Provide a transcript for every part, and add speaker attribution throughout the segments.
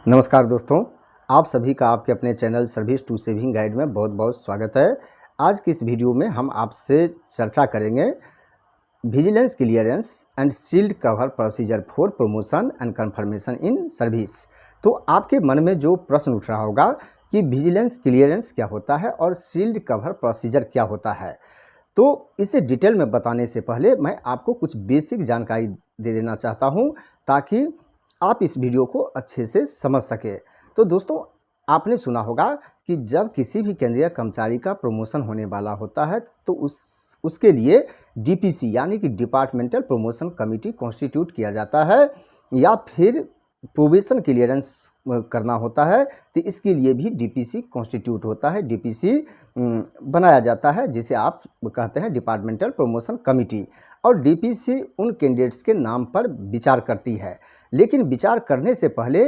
Speaker 1: नमस्कार दोस्तों, आप सभी का आपके अपने channel service to saving guide में बहुत बहुत स्वागत है। आज की इस वीडियो में हम आपसे चर्चा करेंगे vigilance clearance and sealed cover procedure for promotion and confirmation in service. तो आपके मन में जो प्रश्न उठ रहा होगा कि विजिलेंस क्लियरेंस क्या होता है और सील्ड कवर प्रोसीजर क्या होता है, तो इसे डिटेल में बताने से पहले मैं आपको कुछ बेसिक जानकारी दे देना चाहता हूं ताकि आप इस वीडियो को अच्छे से समझ सके। तो दोस्तों, आपने सुना होगा कि जब किसी भी केंद्रीय कर्मचारी का प्रमोशन होने वाला होता है तो उसके लिए डीपीसी यानी कि डिपार्टमेंटल प्रमोशन कमेटी कॉन्स्टिट्यूट किया जाता है या फिर प्रोबेशन क्लियरेंस करना होता है तो इसके लिए भी डीपीसी कॉन्स्टिट्यूट होता है, डीपीसी बनाया जाता है जिसे आप कहते हैं डिपार्टमेंटल प्रमोशन कमेटी। और डीपीसी उन कैंडिडेट्स के नाम पर विचार करती है, लेकिन विचार करने से पहले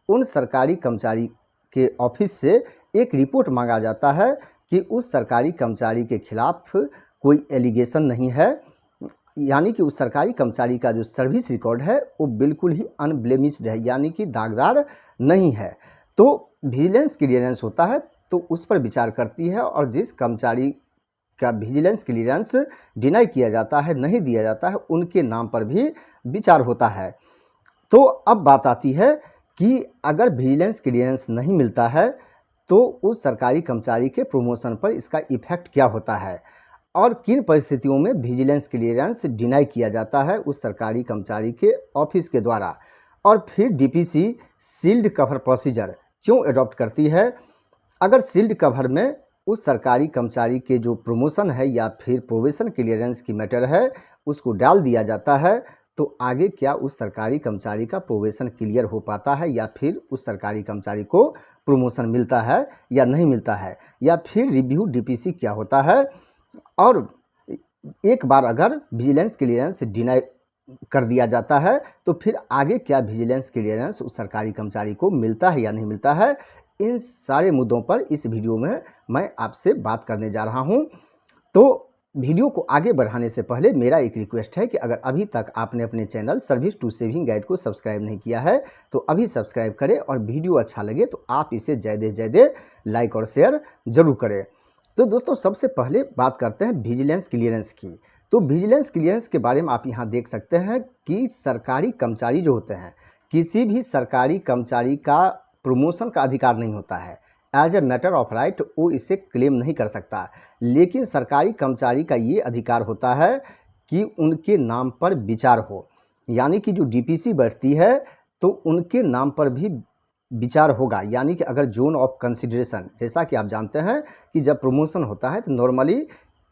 Speaker 1: उन सरकारी कर्मचारी के ऑफिस से एक रिपोर्ट मांगा जाता है कि उस सरकारी कर्मचारी के खिलाफ कोई एलिगेशन नहीं है, यानी कि उस सरकारी कर्मचारी का जो सर्विस रिकॉर्ड है वो बिल्कुल ही अनब्लेमिश्ड है, यानी कि दागदार नहीं है। तो विजिलेंस क्लियरेंस होता है तो उस पर विचार करती है और जिस कर्मचारी का विजिलेंस क्लियरेंस डिनाई किया जाता है, नहीं दिया जाता है, उनके नाम पर भी विचार होता है। तो अब बात आती है कि अगर विजिलेंस क्लियरेंस नहीं मिलता है तो उस सरकारी कर्मचारी के प्रमोशन पर इसका इफेक्ट क्या होता है और किन परिस्थितियों में विजिलेंस क्लियरेंस डिनाई किया जाता है उस सरकारी कर्मचारी के ऑफिस के द्वारा, और फिर डीपीसी सील्ड कवर प्रोसीजर क्यों अडॉप्ट करती है। अगर सील्ड कवर में उस सरकारी कर्मचारी के जो प्रमोशन है या फिर प्रोबेशन क्लियरेंस की मैटर है उसको डाल दिया जाता है तो आगे क्या उस सरकारी कर्मचारी का प्रोबेशन क्लियर हो पाता है या फिर उस सरकारी कर्मचारी को प्रमोशन मिलता है या नहीं मिलता है, या फिर रिव्यू डीपीसी क्या होता है। और एक बार अगर विजिलेंस क्लियरेंस डिनाई कर दिया जाता है तो फिर आगे क्या विजिलेंस क्लियरेंस उस सरकारी कर्मचारी को मिलता है या नहीं मिलता है, इन सारे मुद्दों पर इस वीडियो में मैं आपसे बात करने जा रहा हूं। तो वीडियो को आगे बढ़ाने से पहले मेरा एक रिक्वेस्ट है कि अगर अभी तक आपने अपने channel service to saving guide को सब्सक्राइब नहीं किया है तो अभी सब्सक्राइब करें और वीडियो अच्छा लगे तो आप इसे ज़्यादा लाइक और शेयर जरूर करें। तो दोस्तों, सबसे पहले बात करते हैं विजिलेंस क्लियरेंस की। तो विजिलेंस क्लियरेंस के बारे में आप यहाँ देख सकते हैं कि सरकारी कर्मचारी जो होते हैं, किसी भी सरकारी कर्मचारी का प्रमोशन का अधिकार नहीं होता है। As a matter of right वो इसे क्लेम नहीं कर सकता, लेकिन सरकारी कर्मचारी का ये अधिकार होता है कि उनके नाम पर विचार हो, यानी कि जो डीपीसी बैठती है तो उनके नाम पर भी विचार होगा। यानी कि अगर जोन ऑफ कंसिडरेशन, जैसा कि आप जानते हैं कि जब प्रमोशन होता है तो नॉर्मली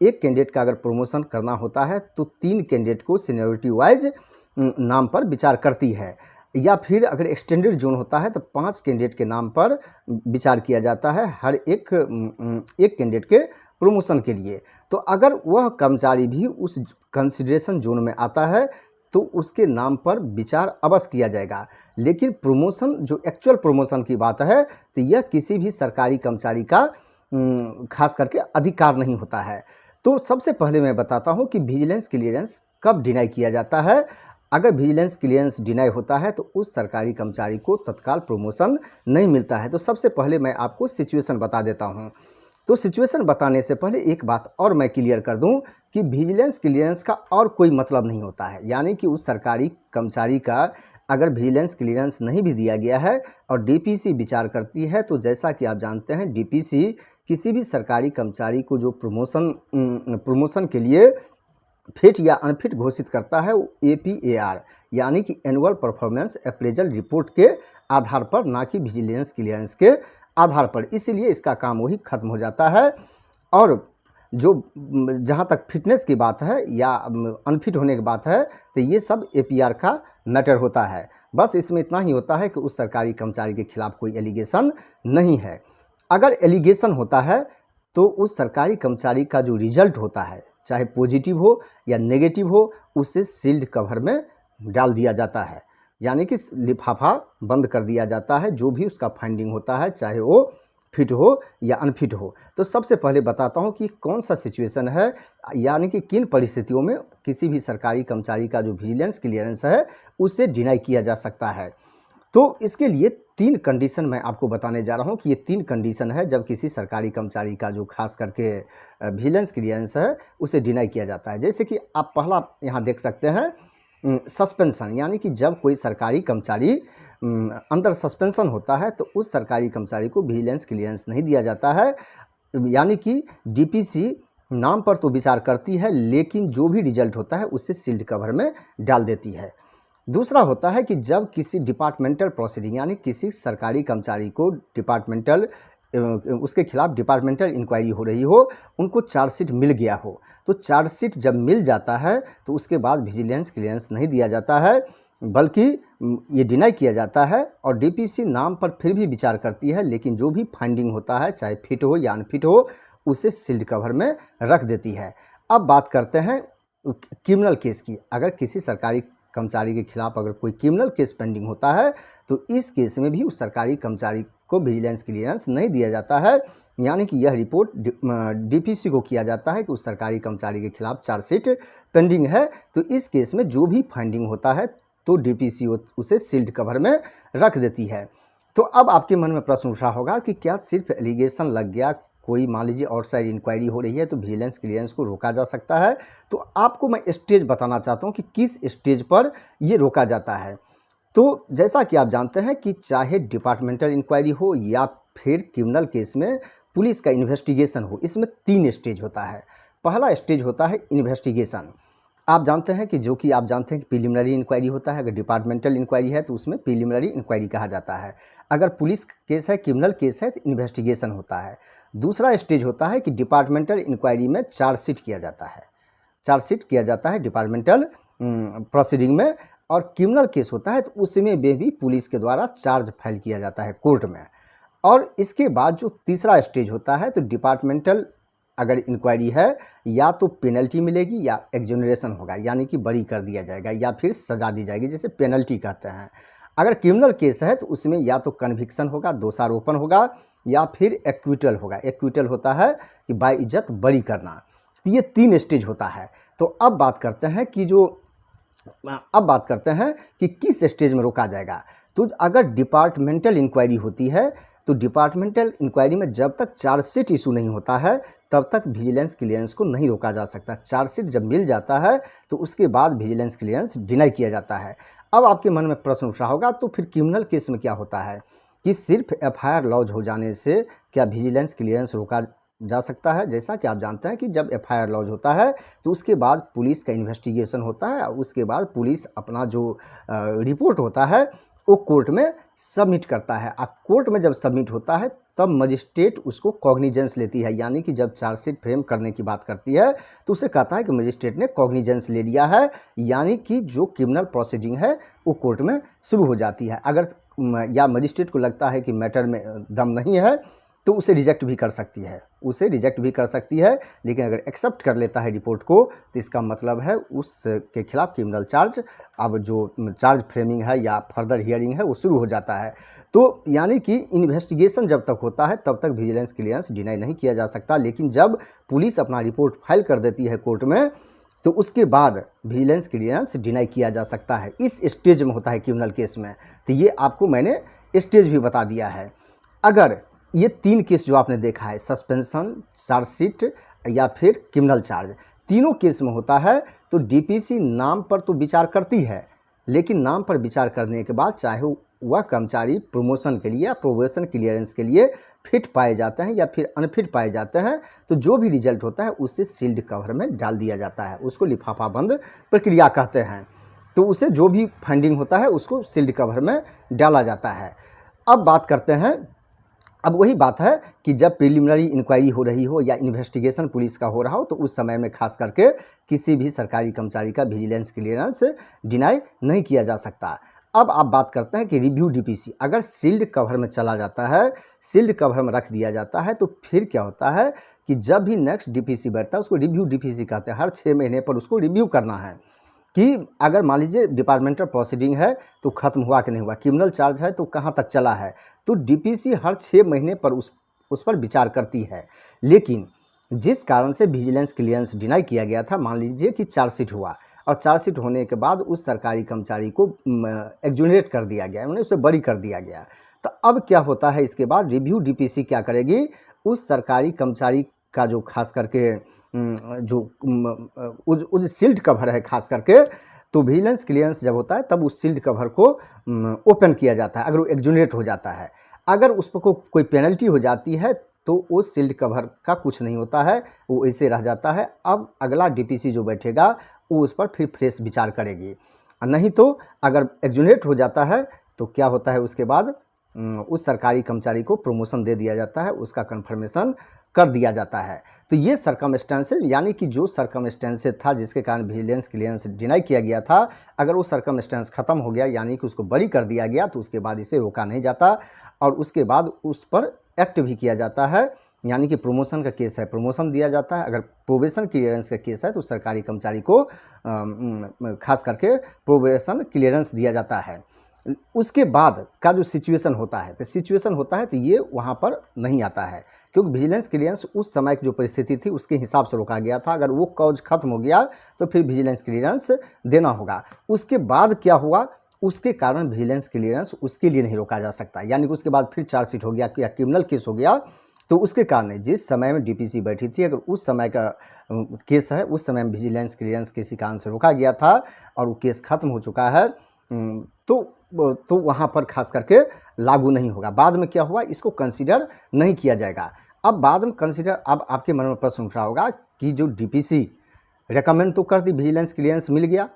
Speaker 1: एक कैंडिडेट का अगर प्रमोशन करना होता है तो 3 कैंडिडेट को सीनियरिटी वाइज नाम पर विचार करती है, या फिर अगर एक्सटेंडेड जोन होता है तो 5 कैंडिडेट के नाम पर विचार किया जाता है हर एक कैंडिडेट के प्रमोशन के लिए। तो अगर वह कर्मचारी भी उस कंसिडरेशन जोन में आता है तो उसके नाम पर विचार अवश्य किया जाएगा। लेकिन प्रमोशन, जो एक्चुअल प्रमोशन की बात है, तो यह किसी भी सरकारी कर्मचारी का खास करके अधिकार नहीं होता है। तो सबसे पहले मैं बताता हूं कि विजिलेंस क्लियरेंस कब डिनाई किया जाता है। अगर विजिलेंस क्लियरेंस डिनाई होता है तो उस सरकारी कर्मचारी को तत्काल प्रमोशन नहीं मिलता है। तो सबसे पहले मैं आपको सिचुएशन बता देता हूं। तो सिचुएशन बताने से पहले एक बात और मैं क्लियर कर दूं कि विजिलेंस क्लियरेंस का और कोई मतलब नहीं होता है, यानी कि उस सरकारी कर्मचारी का अगर विजिलेंस क्लियरेंस नहीं भी दिया गया है और डीपीसी विचार करती है तो जैसा कि आप जानते हैं डीपीसी किसी भी सरकारी कर्मचारी को जो प्रमोशन के लिए फिट या अनफिट घोषित करता है वो एपीएआर यानी कि एनुअल परफॉर्मेंस अप्रेजल रिपोर्ट के आधार पर, ना कि विजिलेंस क्लियरेंस के आधार पर। इसीलिए इसका काम वही खत्म हो जाता है। और जो जहाँ तक फिटनेस की बात है या अनफिट होने की बात है तो ये सब एपीआर का मैटर होता है। बस इसमें इतना ही होता है कि उस सरकारी कर्मचारी के खिलाफ कोई एलिगेशन नहीं है। अगर एलिगेशन होता है तो उस सरकारी कर्मचारी का जो रिजल्ट होता है, चाहे पॉजिटिव हो या नेगेटिव हो, उसे सील्ड कवर में डाल दिया जाता है, यानी कि लिफाफा बंद कर दिया जाता है। जो भी उसका फाइंडिंग होता है, चाहे वो फिट हो या अनफिट हो। तो सबसे पहले बताता हूं कि कौन सा सिचुएशन है, यानी कि किन परिस्थितियों में किसी भी सरकारी कर्मचारी का जो विजिलेंस क्लियरेंस है उसे डिनाई किया जा सकता है। तो इसके लिए 3 कंडीशन मैं आपको बताने जा रहा हूँ कि ये 3 कंडीशन है जब किसी सरकारी कर्मचारी का जो खास करके विजिलेंस क्लियरेंस है उसे डिनाई किया जाता है। जैसे कि आप पहला यहाँ देख सकते हैं सस्पेंशन, यानी कि जब कोई सरकारी कर्मचारी अंडर सस्पेंशन होता है तो उस सरकारी कर्मचारी को विजिलेंस क्लियरेंस नहीं दिया जाता है। यानी कि डीपीसी नाम पर तो विचार करती है लेकिन जो भी रिजल्ट होता है उसे सील्ड कवर में डाल देती है। दूसरा होता है कि जब किसी डिपार्टमेंटल प्रोसीडिंग, यानी किसी सरकारी कर्मचारी को डिपार्टमेंटल उसके खिलाफ डिपार्टमेंटल इंक्वायरी हो रही हो, उनको चार्जशीट मिल गया हो, तो चार्जशीट जब मिल जाता है तो उसके बाद विजिलेंस क्लियरेंस नहीं दिया जाता है बल्कि ये डिनाई किया जाता है और डीपीसी नाम पर फिर भी विचार करती है लेकिन जो भी फाइंडिंग होता है चाहे फिट हो या अनफिट हो उसे सील्ड कवर में रख देती है। अब बात करते हैं क्रिमिनल केस की। अगर किसी सरकारी कर्मचारी के खिलाफ अगर कोई क्रिमिनल केस पेंडिंग होता है तो इस केस में भी उस सरकारी कर्मचारी को विजिलेंस क्लियरेंस नहीं दिया जाता है, यानी कि यह रिपोर्ट डीपीसी को किया जाता है कि उस सरकारी कर्मचारी के खिलाफ चार्जशीट पेंडिंग है। तो इस केस में जो भी फाइंडिंग होता है तो डीपीसी उसे सील्ड कवर में रख देती है। तो अब आपके मन में प्रश्न उठा होगा कि क्या सिर्फ एलिगेशन लग गया, कोई मान लीजिए आउटसाइड इंक्वायरी हो रही है तो विजिलेंस क्लियरेंस को रोका जा सकता है? तो आपको मैं स्टेज बताना चाहता हूँ कि किस स्टेज पर ये रोका जाता है। तो जैसा कि आप जानते हैं कि चाहे डिपार्टमेंटल इंक्वायरी हो या फिर क्रिमिनल केस में पुलिस का इन्वेस्टिगेशन हो, इसमें 3 स्टेज होता है। पहला स्टेज होता है इन्वेस्टिगेशन। आप जानते हैं कि प्रिलिमिनरी इंक्वायरी होता है। अगर डिपार्टमेंटल इंक्वायरी है तो उसमें प्रिलिमिनरी इंक्वायरी कहा जाता है। अगर पुलिस केस है, क्रिमिनल केस है तो इन्वेस्टिगेशन होता है। दूसरा स्टेज होता है कि डिपार्टमेंटल इंक्वायरी में चार्जशीट किया जाता है डिपार्टमेंटल प्रोसीडिंग में, और क्रिमिनल केस होता है तो उसमें भी पुलिस के द्वारा चार्ज फाइल किया जाता है कोर्ट में। और इसके बाद जो तीसरा स्टेज होता है तो डिपार्टमेंटल अगर इंक्वायरी है या तो पेनल्टी मिलेगी या एक्सोनरेशन होगा, यानी कि बरी कर दिया जाएगा या फिर सजा दी जाएगी, जैसे पेनल्टी कहते हैं। अगर क्रिमिनल केस है तो उसमें या तो कन्विक्शन होगा, दोषारोपण होगा, या फिर एक्विटल होगा। एक्विटल होता है कि बाय इज्जत बरी करना। तो ये 3 स्टेज होता है। तो अब बात करते हैं कि किस स्टेज में रोका जाएगा। तो अगर डिपार्टमेंटल इंक्वायरी होती है तो डिपार्टमेंटल इंक्वायरी में जब तक चार्जशीट इशू नहीं होता है तब तक विजिलेंस क्लियरेंस को नहीं रोका जा सकता। चार्जशीट जब मिल जाता है तो उसके बाद विजिलेंस क्लियरेंस डिनाई किया जाता है। अब आपके मन में प्रश्न उठ रहा होगा, तो फिर क्रिमिनल केस में क्या होता है कि सिर्फ एफआईआर लॉन्च हो जाने से क्या विजिलेंस क्लियरेंस रोका जा सकता है? जैसा कि आप जानते हैं कि जब एफआईआर लॉन्च होता है तो उसके बाद पुलिस का इन्वेस्टिगेशन होता है और उसके बाद पुलिस अपना जो रिपोर्ट होता है वो कोर्ट में सबमिट करता है। कोर्ट में जब सबमिट होता है तब मजिस्ट्रेट उसको कॉग्निजेंस लेती है, यानी कि जब चार्जशीट फ्रेम करने की बात करती है तो उसे कहता है कि मजिस्ट्रेट ने कॉग्निजेंस ले लिया है, यानी कि जो क्रिमिनल प्रोसीडिंग है वो कोर्ट में शुरू हो जाती है। अगर या मजिस्ट्रेट को लगता है कि मैटर में दम नहीं है तो उसे रिजेक्ट भी कर सकती है, लेकिन अगर एक्सेप्ट कर लेता है रिपोर्ट को तो इसका मतलब है उसके खिलाफ क्रिमिनल चार्ज, अब जो चार्ज फ्रेमिंग है या फर्दर हियरिंग है वो शुरू हो जाता है। तो यानी कि इन्वेस्टिगेशन जब तक होता है तब तक विजिलेंस क्लियरेंस डिनाई नहीं किया जा सकता, लेकिन जब पुलिस अपना रिपोर्ट फाइल कर देती है कोर्ट में तो उसके बाद विजिलेंस क्लियरेंस डिनाई किया जा सकता है। इस स्टेज में होता है क्रिमिनल केस में। तो ये आपको मैंने स्टेज भी बता दिया है। अगर ये 3 केस जो आपने देखा है, सस्पेंशन, चार्जशीट या फिर क्रिमिनल चार्ज, तीनों केस में होता है तो डीपीसी नाम पर तो विचार करती है, लेकिन नाम पर विचार करने के बाद चाहे वह कर्मचारी प्रमोशन के लिए या प्रोबेशन क्लियरेंस के लिए फिट पाए जाते हैं या फिर अनफिट पाए जाते हैं तो जो भी रिजल्ट होता है उसे सील्ड कवर में डाल दिया जाता है। उसको लिफाफा बंद प्रक्रिया कहते हैं। तो उसे जो भी फंडिंग होता है उसको सील्ड कवर में डाला जाता है। अब बात करते हैं, अब वही बात है कि जब प्रिलिमिनरी इंक्वायरी हो रही हो या इन्वेस्टिगेशन पुलिस का हो रहा हो तो उस समय में खास करके किसी भी सरकारी कर्मचारी का विजिलेंस क्लियरेंस डिनाई नहीं किया जा सकता। अब आप बात करते हैं कि रिव्यू डीपीसी अगर सील्ड कवर में चला जाता है, सील्ड कवर में रख दिया जाता है, तो फिर क्या होता है कि जब भी नेक्स्ट डीपीसी बैठता है उसको रिव्यू डीपीसी कहते हैं। हर 6 महीने पर उसको रिव्यू करना है कि अगर मान लीजिए डिपार्टमेंटल प्रोसीडिंग है तो ख़त्म हुआ कि नहीं हुआ, क्रिमिनल चार्ज है तो कहाँ तक चला है, तो डीपीसी हर 6 महीने पर उस पर विचार करती है। लेकिन जिस कारण से विजिलेंस क्लियरेंस डिनाई किया गया था, मान लीजिए कि चार्जशीट हुआ और चार्जशीट होने के बाद उस सरकारी कर्मचारी को एक्सोनरेट कर दिया गया, उन्हें उसे बरी कर दिया गया, तो अब क्या होता है, इसके बाद रिव्यू डीपीसी क्या करेगी, उस सरकारी कर्मचारी का जो खास करके जो उस शील्ड कवर है खास करके, तो विजिलेंस क्लियरेंस जब होता है तब उस शील्ड कवर को ओपन किया जाता है अगर वो एक्जुनेट हो जाता है। अगर उस पर कोई पेनल्टी हो जाती है तो उस शील्ड कवर का कुछ नहीं होता है, वो ऐसे रह जाता है। अब अगला डीपीसी जो बैठेगा वो उस पर फिर फ्रेश विचार करेगी। नहीं तो अगर एक्जुनेट हो जाता है तो क्या होता है, उसके बाद उस सरकारी कर्मचारी को प्रमोशन दे दिया जाता है, उसका कन्फर्मेशन कर दिया जाता है। तो ये सर्कमस्टेंसेस, यानी कि जो सर्कमस्टेंसेस था जिसके कारण विजिलेंस क्लियरेंस डिनाई किया गया था, अगर वो सर्कमस्टेंस ख़त्म हो गया यानी कि उसको बरी कर दिया गया, तो उसके बाद इसे रोका नहीं जाता और उसके बाद उस पर एक्ट भी किया जाता है। यानी कि प्रमोशन का केस है प्रमोशन दिया जाता है, अगर प्रोबेशन क्लियरेंस का केस है तो सरकारी कर्मचारी को खास करके प्रोबेशन क्लियरेंस दिया जाता है। उसके बाद का जो सिचुएशन होता है तो ये वहाँ पर नहीं आता है, क्योंकि विजिलेंस क्लियरेंस उस समय की जो परिस्थिति थी उसके हिसाब से रोका गया था। अगर वो कॉज खत्म हो गया तो फिर विजिलेंस क्लियरेंस देना होगा। उसके बाद क्या हुआ, उसके कारण विजिलेंस क्लियरेंस उसके लिए नहीं रोका जा सकता, यानी कि उसके बाद फिर चार्जशीट हो गया या क्रिमिनल केस हो गया, तो उसके कारण जिस समय में डीपीसी बैठी थी, अगर उस समय का केस है, उस समय में विजिलेंस क्लियरेंस किसी कारण से रोका गया था और वो केस खत्म हो चुका है, तो वहाँ पर खास करके लागू नहीं होगा। बाद में क्या हुआ, इसको कंसीडर नहीं किया जाएगा। अब बाद में कंसीडर, अब आपके मन में प्रश्न उठ रहा होगा कि जो डीपीसी रेकमेंड तो कर दी, विजिलेंस क्लियरेंस मिल गया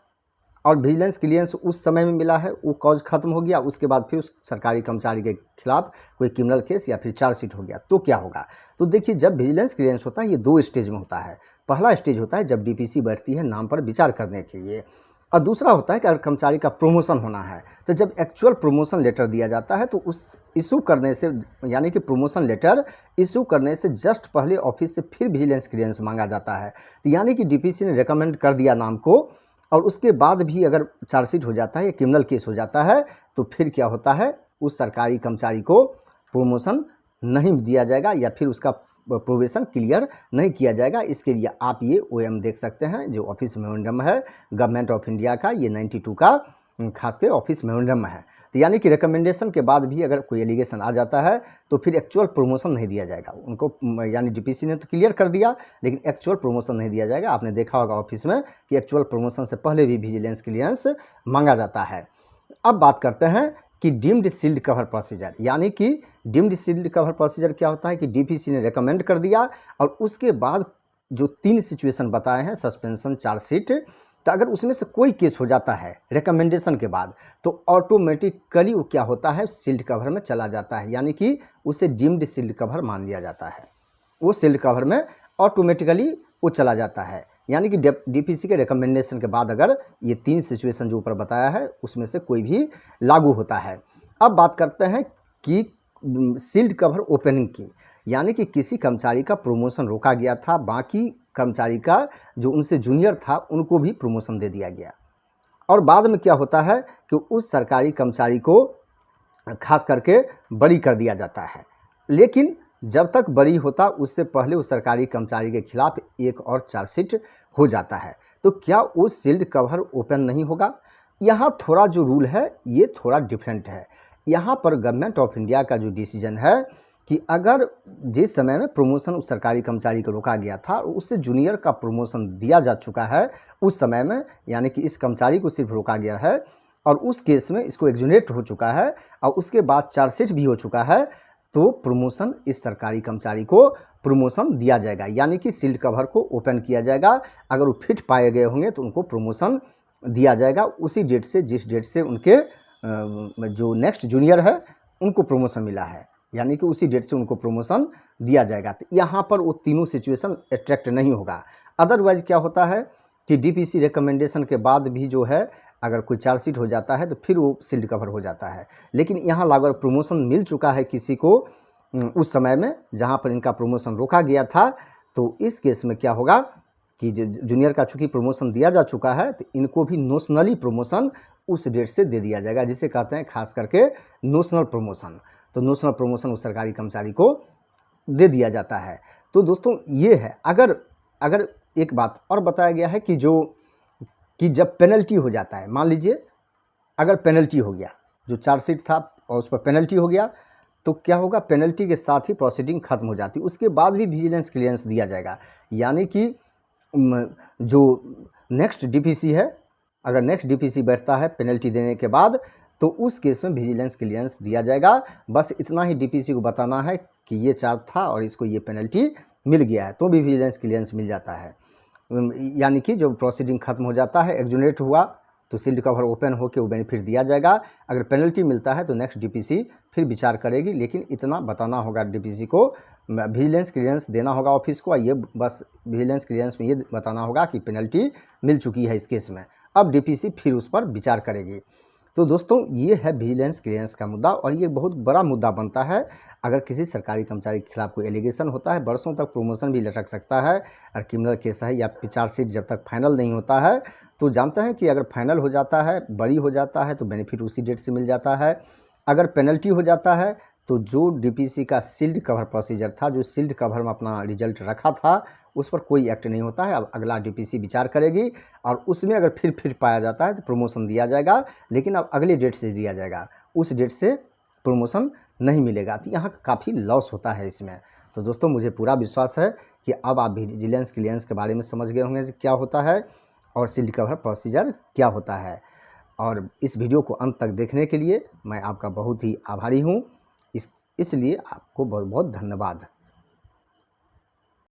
Speaker 1: और विजिलेंस क्लियरेंस उस समय में मिला है, वो कॉज खत्म हो गया, उसके बाद फिर उस सरकारी कर्मचारी के खिलाफ कोई क्रिमिनल केस या फिर चार्जशीट हो गया, तो क्या होगा। तो देखिए, जब विजिलेंस क्लियरेंस होता है ये 2 स्टेज में होता है। पहला स्टेज होता है जब डीपीसी बैठती है नाम पर विचार करने के लिए, और दूसरा होता है कि अगर कर्मचारी का प्रमोशन होना है तो जब एक्चुअल प्रमोशन लेटर दिया जाता है तो उस इशू करने से, यानी कि प्रमोशन लेटर इशू करने से जस्ट पहले ऑफिस से फिर विजिलेंस क्लियरेंस मांगा जाता है। तो यानी कि डीपीसी ने रेकमेंड कर दिया नाम को और उसके बाद भी अगर चार्जशीट हो जाता है या क्रिमिनल केस हो जाता है तो फिर क्या होता है, उस सरकारी कर्मचारी को प्रमोशन नहीं दिया जाएगा या फिर उसका प्रोबेशन क्लियर नहीं किया जाएगा। इसके लिए आप ये OM देख सकते हैं, जो ऑफिस मेमोरेंडम है गवर्नमेंट ऑफ इंडिया का, ये 92 का खास के ऑफिस मेमोरेंडम है। तो यानी कि रिकमेंडेशन के बाद भी अगर कोई एलिगेशन आ जाता है तो फिर एक्चुअल प्रमोशन नहीं दिया जाएगा उनको, यानी डीपीसी ने तो क्लियर कर दिया लेकिन एक्चुअल प्रमोशन नहीं दिया जाएगा। आपने देखा होगा ऑफिस में कि एक्चुअल प्रमोशन से पहले भी विजिलेंस क्लियरेंस मांगा जाता है। अब बात करते हैं कि डीम्ड शील्ड कवर प्रोसीजर, यानी कि डीम्ड शील्ड कवर प्रोसीजर क्या होता है कि डीपीसी ने रेकमेंड कर दिया और उसके बाद जो 3 सिचुएशन बताए हैं, सस्पेंशन, चार्जशीट, तो अगर उसमें से कोई केस हो जाता है रिकमेंडेशन के बाद तो ऑटोमेटिकली वो क्या होता है, शील्ड कवर में चला जाता है, यानी कि उसे डीम्ड शील्ड कवर मान लिया जाता है। वो शील्ड कवर में ऑटोमेटिकली वो चला जाता है, यानी कि डीपीसी के रिकमेंडेशन के बाद अगर ये 3 सिचुएशन जो ऊपर बताया है उसमें से कोई भी लागू होता है। अब बात करते हैं कि शील्ड कवर ओपनिंग की, यानी कि किसी कर्मचारी का प्रमोशन रोका गया था, बाकी कर्मचारी का जो उनसे जूनियर था उनको भी प्रमोशन दे दिया गया और बाद में क्या होता है कि उस सरकारी कर्मचारी को खास करके बरी कर दिया जाता है। लेकिन जब तक बरी होता उससे पहले उस सरकारी कर्मचारी के खिलाफ एक और चार्जशीट हो जाता है, तो क्या वो शील्ड कवर ओपन नहीं होगा। यहाँ थोड़ा जो रूल है ये थोड़ा डिफरेंट है। यहाँ पर गवर्नमेंट ऑफ इंडिया का जो डिसीजन है कि अगर जिस समय में प्रमोशन उस सरकारी कर्मचारी को रोका गया था उससे जूनियर का प्रमोशन दिया जा चुका है उस समय में, यानी कि इस कर्मचारी को सिर्फ रोका गया है और उस केस में इसको एक्जुनेट हो चुका है और उसके बाद चार्जशीट भी हो चुका है, तो प्रमोशन इस सरकारी कर्मचारी को प्रमोशन दिया जाएगा, यानी कि शील्ड कवर को ओपन किया जाएगा। अगर वो फिट पाए गए होंगे तो उनको प्रमोशन दिया जाएगा उसी डेट से जिस डेट से उनके जो नेक्स्ट जूनियर है उनको प्रमोशन मिला है, यानी कि उसी डेट से उनको प्रमोशन दिया जाएगा। तो यहाँ पर वो तीनों सिचुएशन अट्रैक्ट नहीं होगा। अदरवाइज क्या होता है कि डीपीसी रिकमेंडेशन के बाद भी जो है अगर कोई चार्जशीट हो जाता है तो फिर वो शील्ड कवर हो जाता है। लेकिन यहाँ अगर प्रमोशन मिल चुका है किसी को उस समय में जहाँ पर इनका प्रमोशन रोका गया था, तो इस केस में क्या होगा कि जूनियर का चूँकि प्रमोशन दिया जा चुका है तो इनको भी नोशनली प्रमोशन उस डेट से दे दिया जाएगा, जिसे कहते हैं खास करके नोशनल प्रमोशन। तो नोशनल प्रमोशन उस सरकारी कर्मचारी को दे दिया जाता है। तो दोस्तों ये है। अगर एक बात और बताया गया है कि जब पेनल्टी हो जाता है, मान लीजिए अगर पेनल्टी हो गया, जो चार्जशीट था और उस पर पेनल्टी हो गया तो क्या होगा, पेनल्टी के साथ ही प्रोसीडिंग खत्म हो जाती है, उसके बाद भी विजिलेंस क्लियरेंस दिया जाएगा। यानी कि जो नेक्स्ट डीपीसी है, अगर नेक्स्ट डीपीसी बैठता है पेनल्टी देने के बाद तो उस केस में विजिलेंस क्लियरेंस दिया जाएगा। बस इतना ही डीपीसी को बताना है कि ये चार्ज था और इसको ये पेनल्टी मिल गया है, तो भी विजिलेंस क्लियरेंस मिल जाता है। यानी कि जो प्रोसीडिंग खत्म हो जाता है, एग्जोनेट हुआ तो सील्ड कवर ओपन होकर वो बेनिफिट दिया जाएगा। अगर पेनल्टी मिलता है तो नेक्स्ट डीपीसी फिर विचार करेगी, लेकिन इतना बताना होगा डीपीसी को, विजिलेंस क्लियरेंस देना होगा ऑफिस को, ये बस विजिलेंस क्लियरेंस में ये बताना होगा कि पेनल्टी मिल चुकी है इस केस में। अब डीपीसी फिर उस पर विचार करेगी। तो दोस्तों ये है विजिलेंस क्लियरेंस का मुद्दा, और ये बहुत बड़ा मुद्दा बनता है। अगर किसी सरकारी कर्मचारी के खिलाफ कोई एलिगेशन होता है, बरसों तक प्रमोशन भी लटक सकता है, और क्रिमिनल केस है या चार्जशीट जब तक फाइनल नहीं होता है, तो जानते हैं कि अगर फाइनल हो जाता है, बरी हो जाता है, तो बेनिफिट उसी डेट से मिल जाता है। अगर पेनल्टी हो जाता है तो जो डीपीसी का सील्ड कवर प्रोसीजर था, जो सील्ड कवर में अपना रिजल्ट रखा था, उस पर कोई एक्ट नहीं होता है। अब अगला डीपीसी विचार करेगी, और उसमें अगर फिर पाया जाता है तो प्रमोशन दिया जाएगा, लेकिन अब अगले डेट से दिया जाएगा, उस डेट से प्रमोशन नहीं मिलेगा। तो यहाँ काफ़ी लॉस होता है इसमें। तो दोस्तों मुझे पूरा विश्वास है कि अब आप विजिलेंस क्लियरेंस के बारे में समझ गए होंगे कि क्या होता है और सील्ड कवर प्रोसीजर क्या होता है। और इस वीडियो को अंत तक देखने के लिए मैं आपका बहुत ही आभारी हूँ। इसलिए आपको बहुत बहुत धन्यवाद।